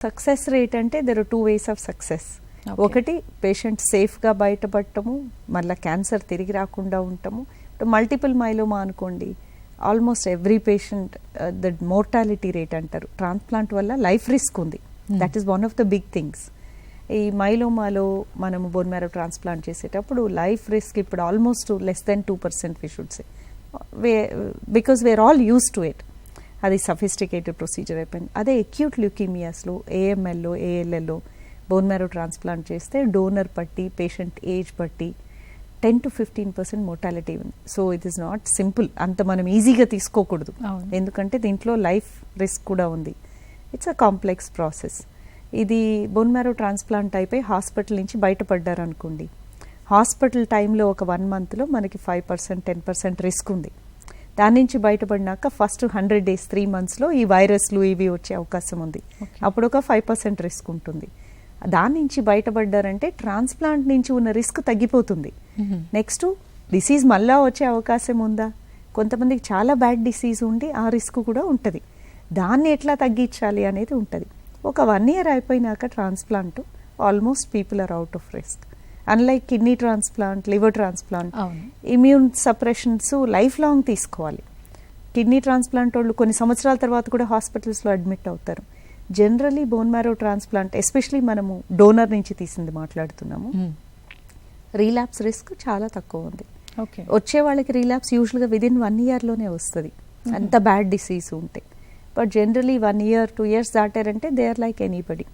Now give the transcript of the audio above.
Success rate అంటే there are 2 ways of success. ఒకటి patient సేఫ్గా బయటపడటము, మళ్ళీ క్యాన్సర్ తిరిగి రాకుండా ఉండటము. మల్టిపుల్ మైలోమా అనుకోండి, almost every patient the mortality rate అంటారు, ట్రాన్స్ప్లాంట్ వల్ల లైఫ్ రిస్క్ ఉంది. That is one of the big things. ఈ మైలోమాలో మనము బోన్ మ్యారో ట్రాన్స్ప్లాంట్ చేసేటప్పుడు లైఫ్ రిస్క్ ఇప్పుడు almost less than 2% we should say, because we're all used to it. అది sophisticated procedure అయిపోయింది. అదే అక్యూట్ ల్యూకీమియాస్లో, ఏఎంఎల్లో, ఏఎల్ఎల్లో బోన్ మ్యారో ట్రాన్స్ప్లాంట్ చేస్తే డోనర్ బట్టి, పేషెంట్ ఏజ్ బట్టి 10 to 15% మోర్టాలిటీ ఉంది. So it is not simple, అంత మనం ఈజీగా తీసుకోకూడదు, ఎందుకంటే దీంట్లో లైఫ్ రిస్క్ కూడా ఉంది. It's a complex process. ఇది బోన్ మ్యారో ట్రాన్స్ప్లాంట్ అయిపోయి హాస్పిటల్ నుంచి బయటపడ్డారు అనుకోండి, హాస్పిటల్ టైంలో ఒక 1 monthలో మనకి 5%, 10% రిస్క్ ఉంది. దాని నుంచి బయటపడినాక ఫస్ట్ 100 days, 3 monthsలో ఈ వైరస్లు ఇవి వచ్చే అవకాశం ఉంది. అప్పుడు ఒక 5% రిస్క్ ఉంటుంది. దాని నుంచి బయటపడ్డారంటే ట్రాన్స్ప్లాంట్ నుంచి ఉన్న రిస్క్ తగ్గిపోతుంది. నెక్స్ట్ డిసీజ్ మళ్ళా వచ్చే అవకాశం ఉందా? కొంతమందికి చాలా బ్యాడ్ డిసీజ్ ఉండి ఆ రిస్క్ కూడా ఉంటుంది. దాన్ని ఎట్లా తగ్గించాలి అనేది ఉంటుంది. ఒక 1 year అయిపోయినాక transplant almost people are out of risk. Unlike kidney transplant, liver transplant, immune suppressions life long తీసుకోవాలి. కిడ్నీ ట్రాన్స్ప్లాంట్ వాళ్ళు కొన్ని సంవత్సరాల తర్వాత కూడా హాస్పిటల్స్లో అడ్మిట్ అవుతారు. Generally bone marrow transplant, especially మనము డోనర్ నుంచి తీసింది మాట్లాడుతున్నాము, రీలాప్స్ రిస్క్ చాలా తక్కువ ఉంది. వచ్చే వాళ్ళకి రీలాప్స్ యూజువల్గా విదిన్ 1 yearలోనే వస్తుంది, అంత బ్యాడ్ డిసీజ్ ఉంటే. బట్ జనరలీ 1 year, 2 years దాటారంటే దే ఆర్ లైక్ ఎనీబడి.